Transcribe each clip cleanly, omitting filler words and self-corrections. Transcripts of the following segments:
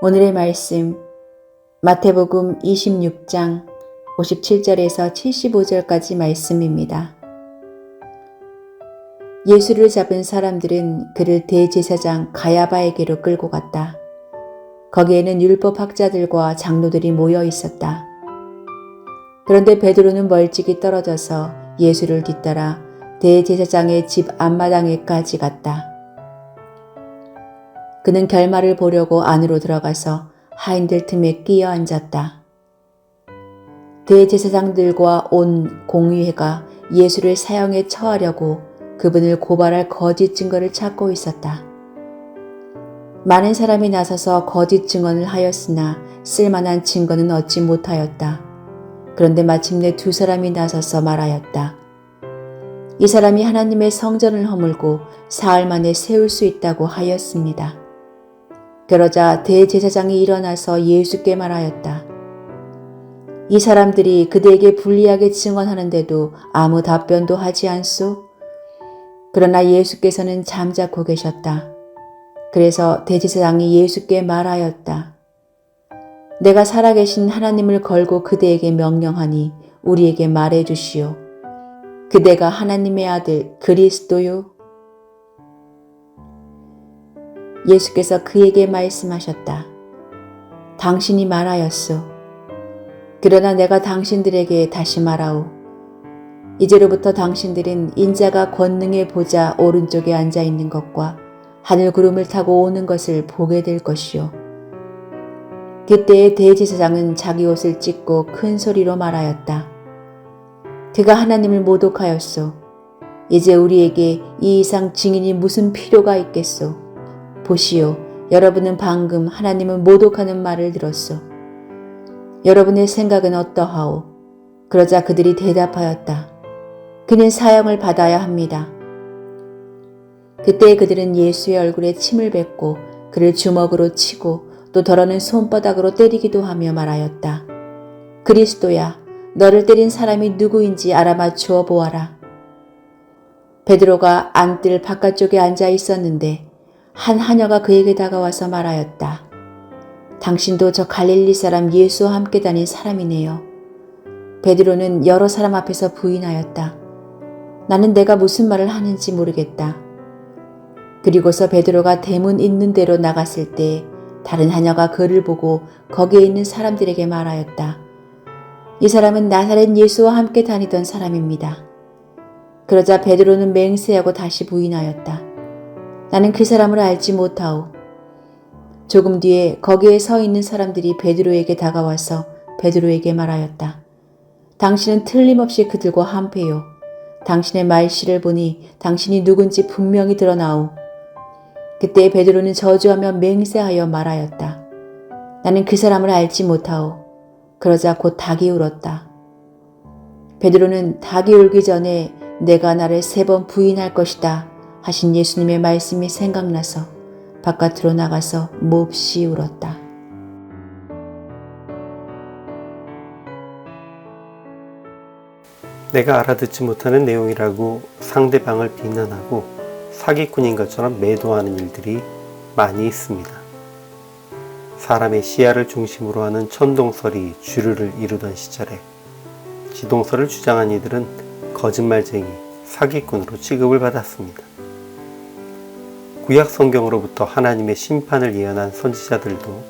오늘의 말씀 마태복음 26장 57절에서 75절까지 말씀입니다. 예수를 잡은 사람들은 그를 대제사장 가야바에게로 끌고 갔다. 거기에는 율법학자들과 장로들이 모여 있었다. 그런데 베드로는 멀찍이 떨어져서 예수를 뒤따라 대제사장의 집 앞마당에까지 갔다. 그는 결말을 보려고 안으로 들어가서 하인들 틈에 끼어 앉았다. 대제사장들과 온 공의회가 예수를 사형에 처하려고 그분을 고발할 거짓 증거를 찾고 있었다. 많은 사람이 나서서 거짓 증언을 하였으나 쓸만한 증거는 얻지 못하였다. 그런데 마침내 두 사람이 나서서 말하였다. 이 사람이 하나님의 성전을 허물고 사흘 만에 세울 수 있다고 하였습니다. 그러자 대제사장이 일어나서 예수께 말하였다. 이 사람들이 그대에게 불리하게 증언하는데도 아무 답변도 하지 않소? 그러나 예수께서는 잠자코 계셨다. 그래서 대제사장이 예수께 말하였다. 내가 살아계신 하나님을 걸고 그대에게 명령하니 우리에게 말해 주시오. 그대가 하나님의 아들 그리스도요? 예수께서 그에게 말씀하셨다. 당신이 말하였소. 그러나 내가 당신들에게 다시 말하오. 이제로부터 당신들은 인자가 권능의 보좌 오른쪽에 앉아 있는 것과 하늘 구름을 타고 오는 것을 보게 될 것이요. 그때의 대제사장은 자기 옷을 찢고 큰 소리로 말하였다. 그가 하나님을 모독하였소. 이제 우리에게 이 이상 증인이 무슨 필요가 있겠소. 보시오, 여러분은 방금 하나님은 모독하는 말을 들었소. 여러분의 생각은 어떠하오? 그러자 그들이 대답하였다. 그는 사형을 받아야 합니다. 그때 그들은 예수의 얼굴에 침을 뱉고 그를 주먹으로 치고 또 더러는 손바닥으로 때리기도 하며 말하였다. 그리스도야, 너를 때린 사람이 누구인지 알아맞추어 보아라. 베드로가 안뜰 바깥쪽에 앉아 있었는데 한 하녀가 그에게 다가와서 말하였다. 당신도 저 갈릴리 사람 예수와 함께 다닌 사람이네요. 베드로는 여러 사람 앞에서 부인하였다. 나는 내가 무슨 말을 하는지 모르겠다. 그리고서 베드로가 대문 있는 데로 나갔을 때 다른 하녀가 그를 보고 거기에 있는 사람들에게 말하였다. 이 사람은 나사렛 예수와 함께 다니던 사람입니다. 그러자 베드로는 맹세하고 다시 부인하였다. 나는 그 사람을 알지 못하오. 조금 뒤에 거기에 서 있는 사람들이 베드로에게 다가와서 베드로에게 말하였다. 당신은 틀림없이 그들과 한패요. 당신의 말씨를 보니 당신이 누군지 분명히 드러나오. 그때 베드로는 저주하며 맹세하여 말하였다. 나는 그 사람을 알지 못하오. 그러자 곧 닭이 울었다. 베드로는 닭이 울기 전에 내가 나를 3번 부인할 것이다 하신 예수님의 말씀이 생각나서 바깥으로 나가서 몹시 울었다. 내가 알아듣지 못하는 내용이라고 상대방을 비난하고 사기꾼인 것처럼 매도하는 일들이 많이 있습니다. 사람의 시야를 중심으로 하는 천동설이 주류를 이루던 시절에 지동설을 주장한 이들은 거짓말쟁이, 사기꾼으로 취급을 받았습니다. 구약 성경으로부터 하나님의 심판을 예언한 선지자들도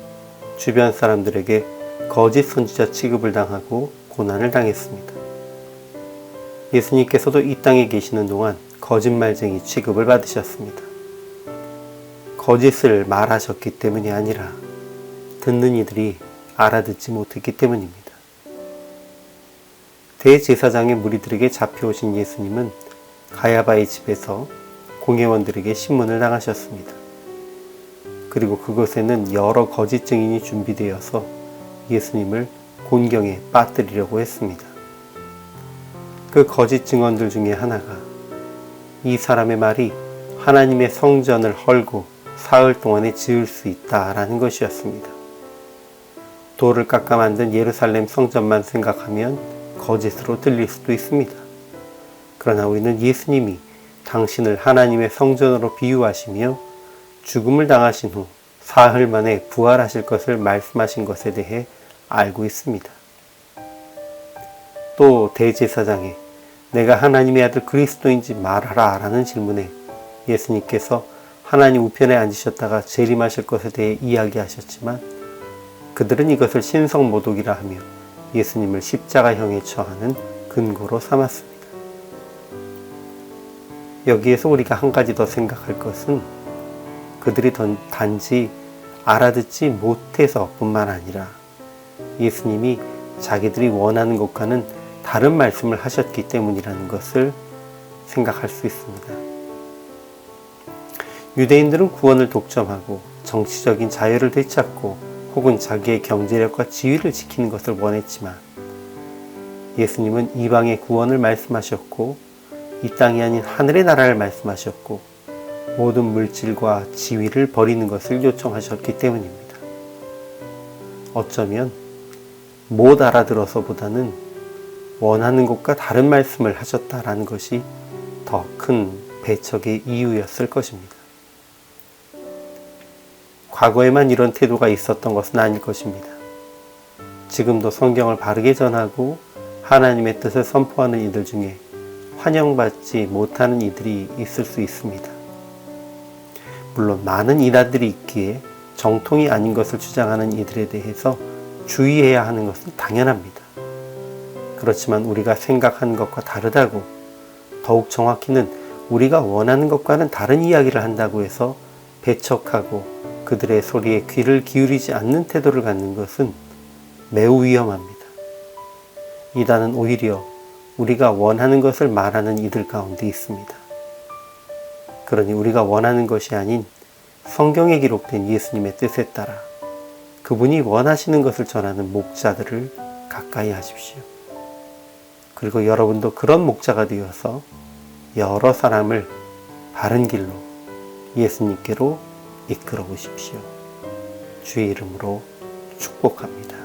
주변 사람들에게 거짓 선지자 취급을 당하고 고난을 당했습니다. 예수님께서도 이 땅에 계시는 동안 거짓말쟁이 취급을 받으셨습니다. 거짓을 말하셨기 때문이 아니라 듣는 이들이 알아듣지 못했기 때문입니다. 대제사장의 무리들에게 잡혀오신 예수님은 가야바의 집에서 공회원들에게 신문을 당하셨습니다. 그리고 그곳에는 여러 거짓 증인이 준비되어서 예수님을 곤경에 빠뜨리려고 했습니다. 그 거짓 증언들 중에 하나가 이 사람의 말이 하나님의 성전을 헐고 사흘 동안에 지을 수 있다라는 것이었습니다. 돌을 깎아 만든 예루살렘 성전만 생각하면 거짓으로 들릴 수도 있습니다. 그러나 우리는 예수님이 당신을 하나님의 성전으로 비유하시며 죽음을 당하신 후 사흘 만에 부활하실 것을 말씀하신 것에 대해 알고 있습니다. 또 대제사장의 내가 하나님의 아들 그리스도인지 말하라 라는 질문에 예수님께서 하나님 우편에 앉으셨다가 재림하실 것에 대해 이야기하셨지만 그들은 이것을 신성모독이라 하며 예수님을 십자가형에 처하는 근거로 삼았습니다. 여기에서 우리가 한 가지 더 생각할 것은 그들이 단지 알아듣지 못해서 뿐만 아니라 예수님이 자기들이 원하는 것과는 다른 말씀을 하셨기 때문이라는 것을 생각할 수 있습니다. 유대인들은 구원을 독점하고 정치적인 자유를 되찾고 혹은 자기의 경제력과 지위를 지키는 것을 원했지만 예수님은 이방의 구원을 말씀하셨고 이 땅이 아닌 하늘의 나라를 말씀하셨고 모든 물질과 지위를 버리는 것을 요청하셨기 때문입니다. 어쩌면 못 알아들어서보다는 원하는 것과 다른 말씀을 하셨다라는 것이 더 큰 배척의 이유였을 것입니다. 과거에만 이런 태도가 있었던 것은 아닐 것입니다. 지금도 성경을 바르게 전하고 하나님의 뜻을 선포하는 이들 중에 환영받지 못하는 이들이 있을 수 있습니다. 물론 많은 이단들이 있기에 정통이 아닌 것을 주장하는 이들에 대해서 주의해야 하는 것은 당연합니다. 그렇지만 우리가 생각하는 것과 다르다고, 더욱 정확히는 우리가 원하는 것과는 다른 이야기를 한다고 해서 배척하고 그들의 소리에 귀를 기울이지 않는 태도를 갖는 것은 매우 위험합니다. 이단은 오히려 우리가 원하는 것을 말하는 이들 가운데 있습니다. 그러니 우리가 원하는 것이 아닌 성경에 기록된 예수님의 뜻에 따라 그분이 원하시는 것을 전하는 목자들을 가까이 하십시오. 그리고 여러분도 그런 목자가 되어서 여러 사람을 바른 길로 예수님께로 이끌어 보십시오. 주의 이름으로 축복합니다.